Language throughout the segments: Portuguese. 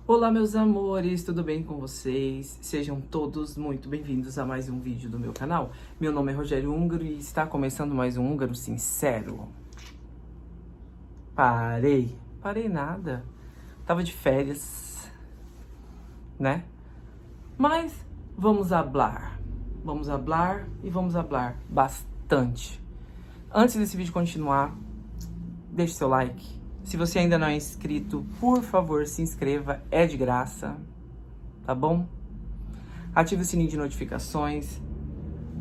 Olá, meus amores, tudo bem com vocês? Sejam todos muito bem-vindos a mais um vídeo do meu canal. Meu nome é Rogério Húngaro e está começando mais um Húngaro Sincero. Parei nada. Tava de férias, né? Mas vamos hablar e vamos hablar bastante. Antes desse vídeo continuar, deixe seu like. Se você ainda não é inscrito, por favor, se inscreva, é de graça, tá bom? Ative o sininho de notificações,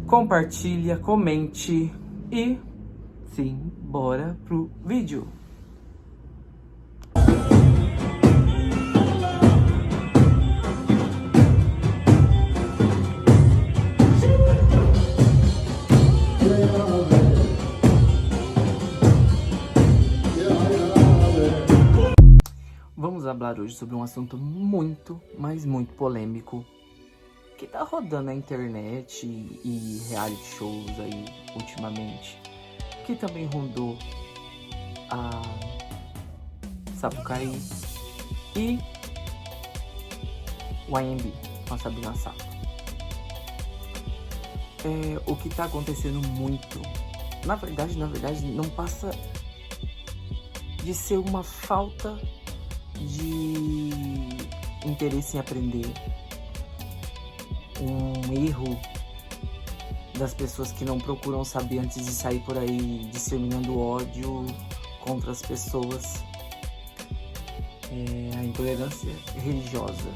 compartilha, comente e, sim, bora pro vídeo. Vamos falar hoje sobre um assunto muito, mas muito polêmico que tá rodando na internet e reality shows aí ultimamente, que também rondou a Sapucaí e o AMB com a Sabrina Sato. O que tá acontecendo muito, na verdade não passa de ser uma falta de interesse em aprender, um erro das pessoas que não procuram saber antes de sair por aí disseminando ódio contra as pessoas, a intolerância religiosa.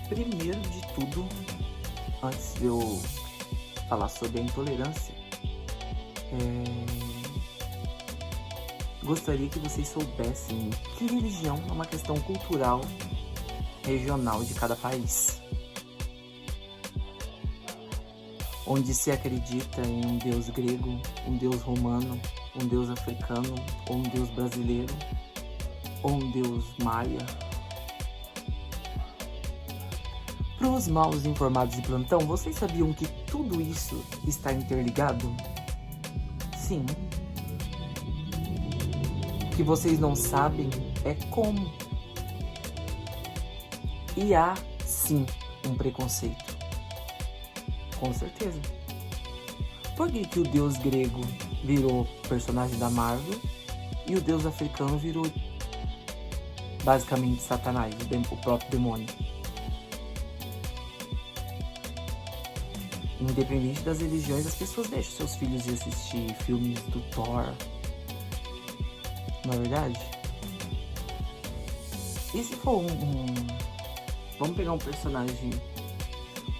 Primeiro de tudo, antes de eu falar sobre a intolerância, gostaria que vocês soubessem que religião é uma questão cultural, regional de cada país. Onde se acredita em um deus grego, um deus romano, um deus africano, ou um deus brasileiro, ou um deus maia. Para os mal informados de plantão, vocês sabiam que tudo isso está interligado? Sim. O que vocês não sabem é como. E há, sim, um preconceito. Com certeza. Por que o deus grego virou personagem da Marvel e o deus africano virou basicamente Satanás, o próprio demônio? Independente das religiões, as pessoas deixam seus filhos ir assistir filmes do Thor. Não é verdade? E se for vamos pegar um personagem,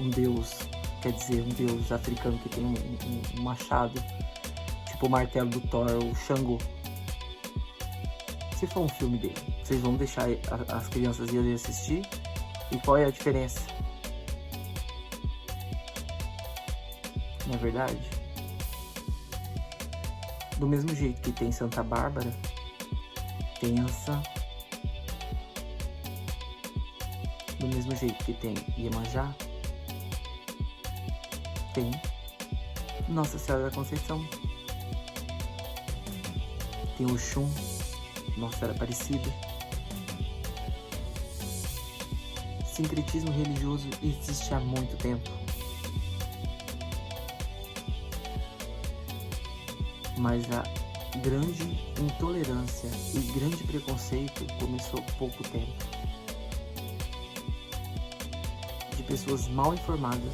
um deus, quer dizer, um deus africano que tem um machado, tipo o martelo do Thor, o Xangô. Se for um filme dele, vocês vão deixar as crianças irem assistir? E qual é a diferença? Não é verdade? Do mesmo jeito que tem Santa Bárbara, pensa, do mesmo jeito que tem Iemanjá, tem Nossa Senhora da Conceição, tem Oxum, Nossa Senhora Aparecida. Sincretismo religioso existe há muito tempo, mas a grande intolerância e grande preconceito começou há pouco tempo. De pessoas mal informadas,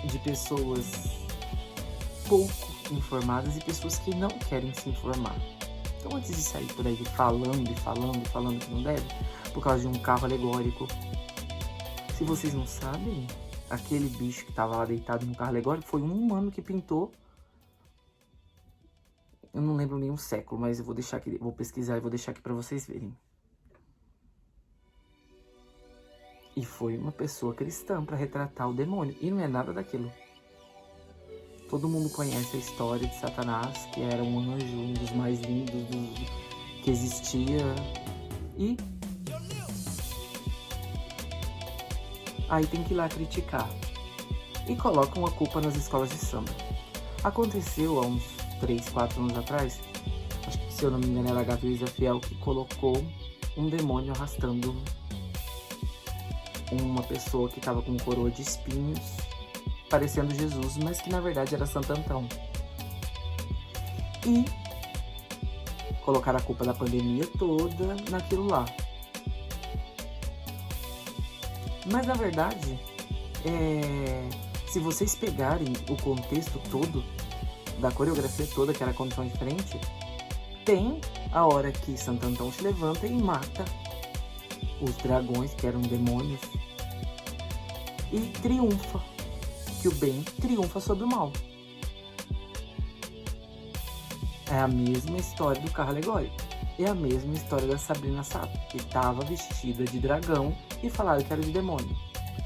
de pessoas pouco informadas e pessoas que não querem se informar. Então, antes de sair por aí falando que não deve, por causa de um carro alegórico, se vocês não sabem, aquele bicho que estava lá deitado no carro alegórico foi um humano que pintou. Eu não lembro nenhum século, mas eu vou deixar aqui, vou pesquisar e vou deixar aqui para vocês verem. E foi uma pessoa cristã para retratar o demônio, e não é nada daquilo. Todo mundo conhece a história de Satanás, que era um anjo, um dos mais lindos que existia. E aí tem que ir lá criticar. E colocam a culpa nas escolas de samba. Aconteceu há uns 3, 4 anos atrás, acho que se eu não me engano era a Gata Luísa Fiel, que colocou um demônio arrastando uma pessoa que estava com coroa de espinhos, parecendo Jesus, mas que na verdade era Santo Antão. E colocaram a culpa da pandemia toda naquilo lá. Mas na verdade, se vocês pegarem o contexto todo, da coreografia toda, que era a condição de frente, tem a hora que Santo Antão se levanta e mata os dragões, que eram demônios, e triunfa, que o bem triunfa sobre o mal. É a mesma história do carro alegórico. É a mesma história da Sabrina Sato, que estava vestida de dragão e falaram que era de demônio.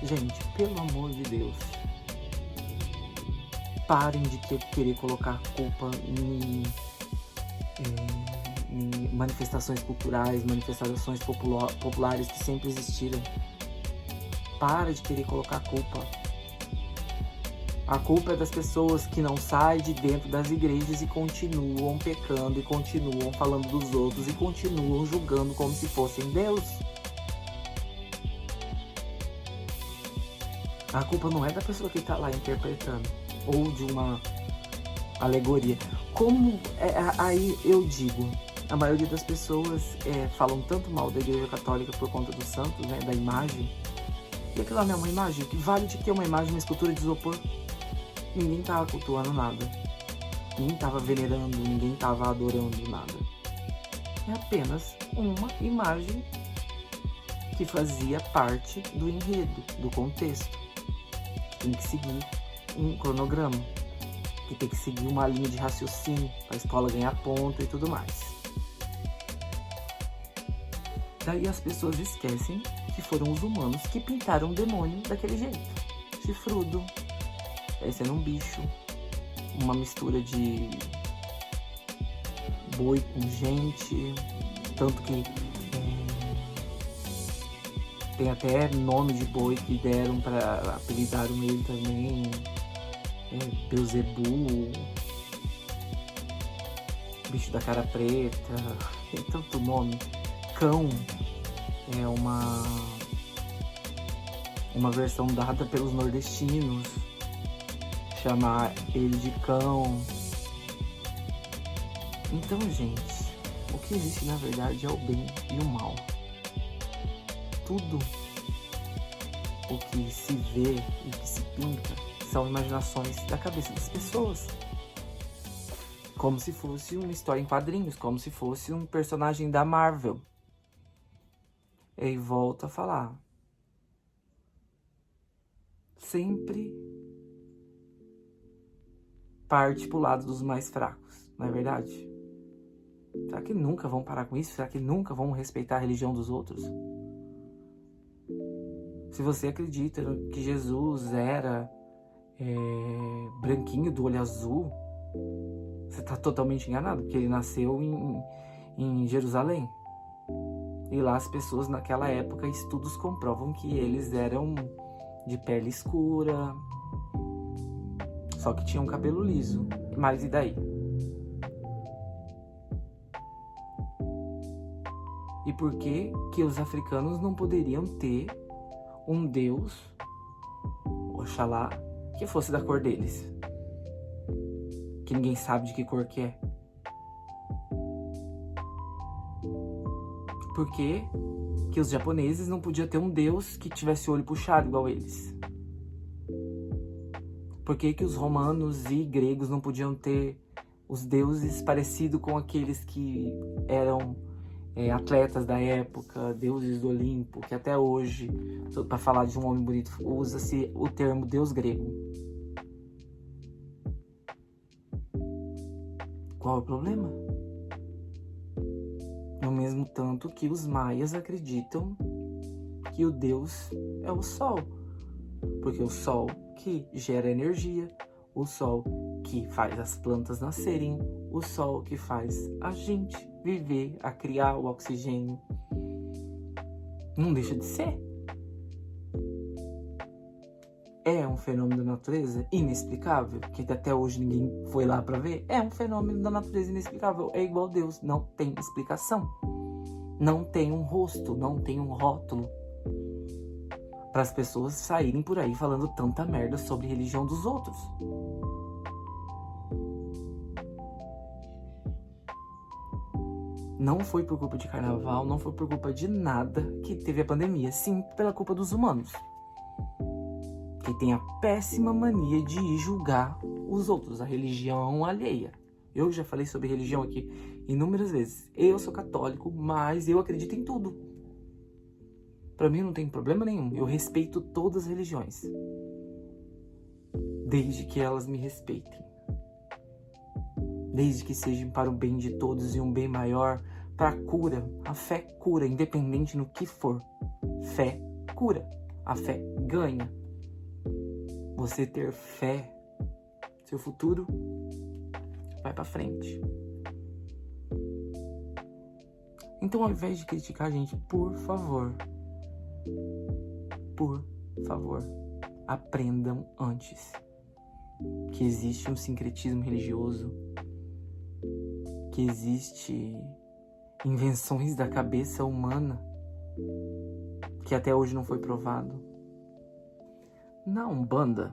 Gente, pelo amor de Deus, parem de querer colocar culpa em manifestações culturais, manifestações populares que sempre existiram. Para de querer colocar culpa. A culpa é das pessoas que não saem de dentro das igrejas e continuam pecando, e continuam falando dos outros, e continuam julgando como se fossem Deus. A culpa não é da pessoa que está lá interpretando, ou de uma alegoria. Aí eu digo, a maioria das pessoas falam tanto mal da Igreja Católica por conta dos santos, né, da imagem. E aquilo lá não é uma imagem? Que vale de que uma imagem, uma escultura de isopor? Ninguém estava cultuando nada. Ninguém estava venerando, ninguém estava adorando nada. É apenas uma imagem que fazia parte do enredo, do contexto. Tem que seguir um cronograma, que tem que seguir uma linha de raciocínio para a escola ganhar ponto e tudo mais. Daí as pessoas esquecem que foram os humanos que pintaram o demônio daquele jeito. Chifrudo, parecendo um bicho, uma mistura de boi com gente, tanto que tem até nome de boi que deram para apelidaram ele também, Beuzebu, bicho da cara preta, tem tanto nome. Cão é uma versão dada pelos nordestinos, chamar ele de cão. Então, gente, o que existe na verdade é o bem e o mal. Tudo o que se vê e que se pinta são imaginações da cabeça das pessoas. Como se fosse uma história em quadrinhos, como se fosse um personagem da Marvel. E volto a falar. Sempre parte pro lado dos mais fracos, não é verdade? Será que nunca vão parar com isso? Será que nunca vão respeitar a religião dos outros? Se você acredita que Jesus era branquinho, do olho azul, você está totalmente enganado, porque ele nasceu em Jerusalém. E lá as pessoas naquela época, estudos comprovam que eles eram de pele escura, só que tinham cabelo liso. Mas e daí? E por que que os africanos não poderiam ter um deus, Oxalá, que fosse da cor deles? Que ninguém sabe de que cor que é. Por que que os japoneses não podiam ter um deus que tivesse o olho puxado igual eles? Por que que os romanos e gregos não podiam ter os deuses parecidos com aqueles que eram atletas da época, deuses do Olimpo, que até hoje, para falar de um homem bonito, usa-se o termo deus grego? Qual é o problema? No mesmo tanto que os maias acreditam que o deus é o sol, porque o sol que gera energia, o sol que faz as plantas nascerem, o sol que faz a gente viver, a criar o oxigênio. Não deixa de ser. é um fenômeno da natureza inexplicável, que até hoje ninguém foi lá para ver. É um fenômeno da natureza inexplicável. É igual Deus, não tem explicação. Não tem um rosto, não tem um rótulo para as pessoas saírem por aí falando tanta merda sobre religião dos outros. Não foi por culpa de carnaval, não foi por culpa de nada que teve a pandemia. Sim, pela culpa dos humanos, que tem a péssima mania de ir julgar os outros, a religião alheia. Eu já falei sobre religião aqui inúmeras vezes. Eu sou católico, mas eu acredito em tudo. Pra mim não tem problema nenhum. Eu respeito todas as religiões, desde que elas me respeitem. Desde que sejam para o bem de todos e um bem maior, para a cura. A fé cura, independente no que for. Fé cura. A fé ganha. Você ter fé, seu futuro vai para frente. Então, ao invés de criticar a gente, por favor, aprendam antes que existe um sincretismo religioso, que existe invenções da cabeça humana que até hoje não foi provado. Na Umbanda,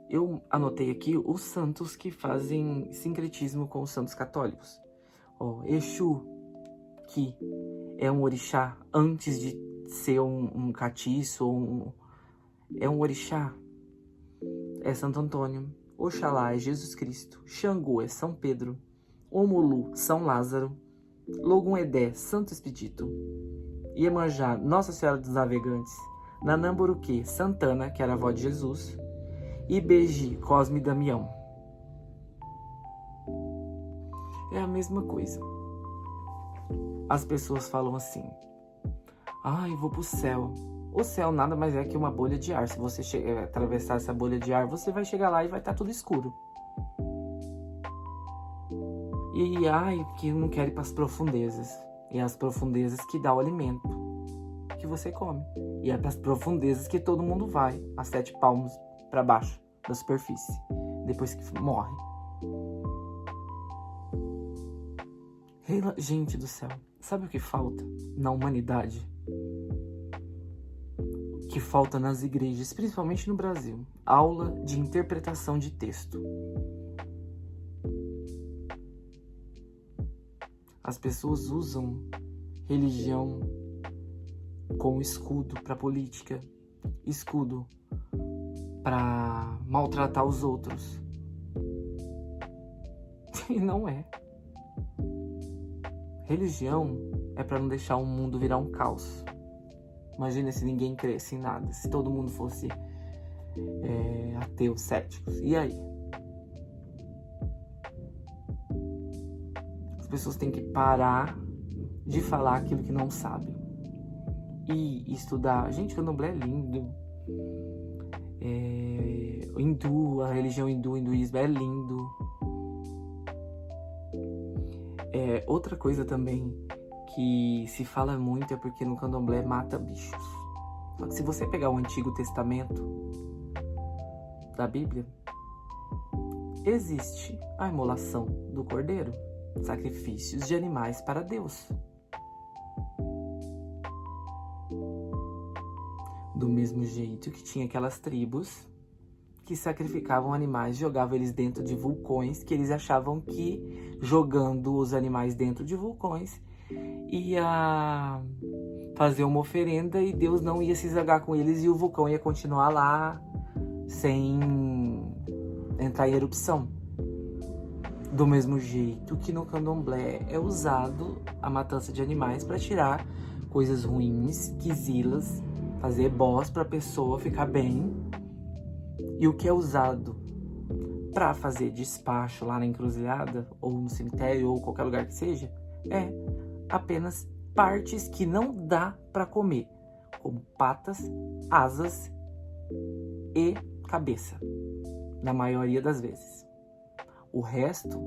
eu anotei aqui os santos que fazem sincretismo com os santos católicos. Exu, que é um orixá antes de ser um catiço, é um orixá, é Santo Antônio. Oxalá é Jesus Cristo. Xangô é São Pedro. Omulu, São Lázaro. Logum Edé, Santo Expedito. Iemanjá, Nossa Senhora dos Navegantes. Nanamburuquê, Santana, que era a avó de Jesus. Ibeji, Cosme e Damião. É a mesma coisa. As pessoas falam assim: ai, vou pro céu. O céu nada mais é que uma bolha de ar. Se você atravessar essa bolha de ar, você vai chegar lá e vai estar tudo escuro. E ai, que não quero ir para as profundezas. E é as profundezas que dá o alimento que você come. E é para as profundezas que todo mundo vai, a 7 palmos para baixo da superfície, depois que morre. Gente do céu, sabe o que falta na humanidade? O que falta nas igrejas, principalmente no Brasil? Aula de interpretação de texto. As pessoas usam religião como escudo para política, escudo para maltratar os outros. E não é. Religião é para não deixar o mundo virar um caos. Imagina se ninguém cresce em nada, se todo mundo fosse ateus, céticos. E aí? As pessoas têm que parar de falar aquilo que não sabem e estudar. Gente, o candomblé é lindo. A religião hindu, o hinduísmo é lindo. Outra coisa também que se fala muito é porque no candomblé mata bichos. Só que se você pegar o Antigo Testamento da Bíblia, existe a imolação do cordeiro, sacrifícios de animais para Deus. Do mesmo jeito que tinha aquelas tribos que sacrificavam animais, jogavam eles dentro de vulcões, que eles achavam que jogando os animais dentro de vulcões ia fazer uma oferenda e Deus não ia se zangar com eles e o vulcão ia continuar lá sem entrar em erupção. Do mesmo jeito que no candomblé é usado a matança de animais para tirar coisas ruins, quizilas, fazer ebós para a pessoa ficar bem. E o que é usado para fazer despacho lá na encruzilhada, ou no cemitério, ou qualquer lugar que seja, é apenas partes que não dá para comer, como patas, asas e cabeça, na maioria das vezes. O resto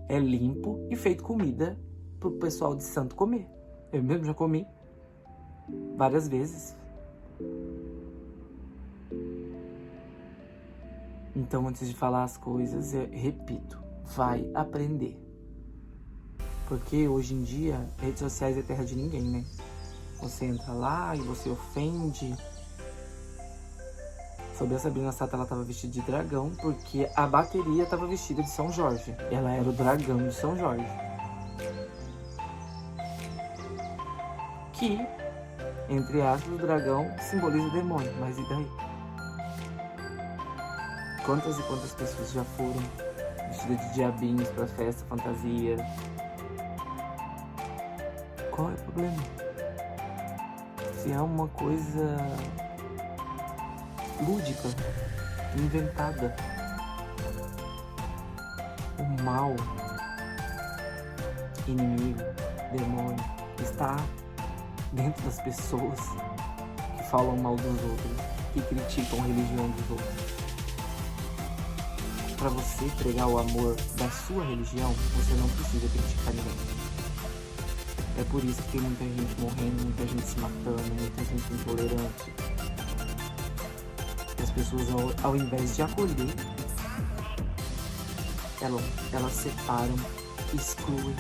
é limpo e feito comida pro pessoal de santo comer. Eu mesmo já comi várias vezes. Então, antes de falar as coisas, eu repito, vai aprender. Porque hoje em dia, redes sociais é terra de ninguém, né? Você entra lá e você ofende. Sobre a Sabrina Sato, ela tava vestida de dragão porque a bateria tava vestida de São Jorge. Ela era o dragão de São Jorge. Que, entre aspas, o dragão simboliza demônio. Mas e daí? Quantas e quantas pessoas já foram vestidas de diabinhos pra festa, fantasia? Qual é o problema? Se é uma coisa lúdica, inventada, o mal, inimigo, demônio, está dentro das pessoas que falam mal dos outros, que criticam a religião dos outros. Para você pregar o amor da sua religião, você não precisa criticar ninguém. É por isso que tem muita gente morrendo, muita gente se matando, muita gente intolerante. E as pessoas, ao invés de acolher, elas separam, excluem.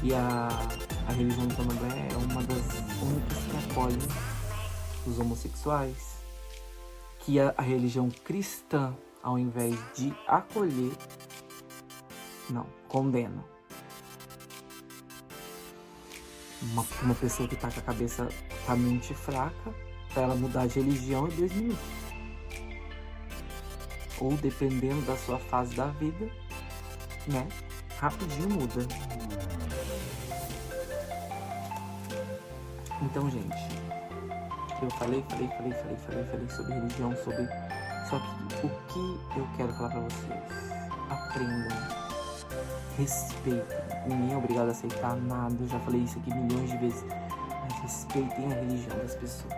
E a religião do Candomblé é uma das únicas que acolhe os homossexuais. Que a religião cristã, ao invés de acolher, não, condena. Uma pessoa que tá com a cabeça, com a mente fraca, pra ela mudar de religião em 2 minutos. Ou dependendo da sua fase da vida, né? Rapidinho muda. Então, gente, eu falei sobre religião, Só que o que eu quero falar pra vocês? Aprendam. Respeitem. Ninguém é obrigado a aceitar nada. Eu já falei isso aqui milhões de vezes. Mas respeitem a religião das pessoas.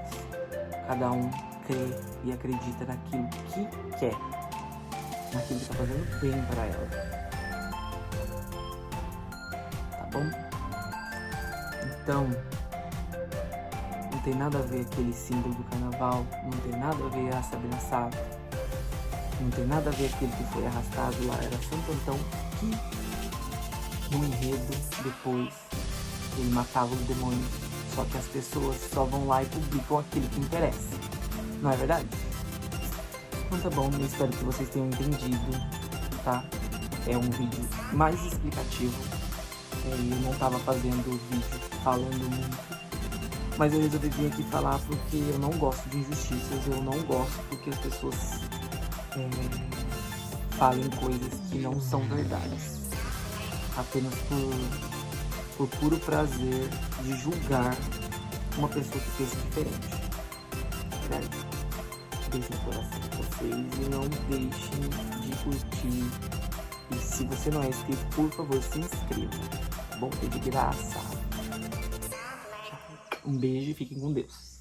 Cada um crê e acredita naquilo que quer. Naquilo que tá fazendo bem pra ela. Tá bom? Então, não tem nada a ver aquele símbolo do carnaval. Não tem nada a ver a Sabrina Sato. Não tem nada a ver aquele que foi arrastado lá. Era Santo Antão que, no enredo, depois, ele matava os demônios. Só que as pessoas só vão lá e publicam aquilo que interessa. Não é verdade? Então tá bom, eu espero que vocês tenham entendido, tá? É um vídeo mais explicativo. Eu não tava fazendo vídeo falando muito. Mas eu resolvi vir aqui falar porque eu não gosto de injustiças. Eu não gosto que as pessoas falem coisas que não são verdades. Apenas por puro prazer de julgar uma pessoa que pensa diferente. Certo? Deixem o coração de vocês e não deixem de curtir. E se você não é inscrito, por favor, se inscreva. Tá bom? É de graça. Um beijo e fiquem com Deus.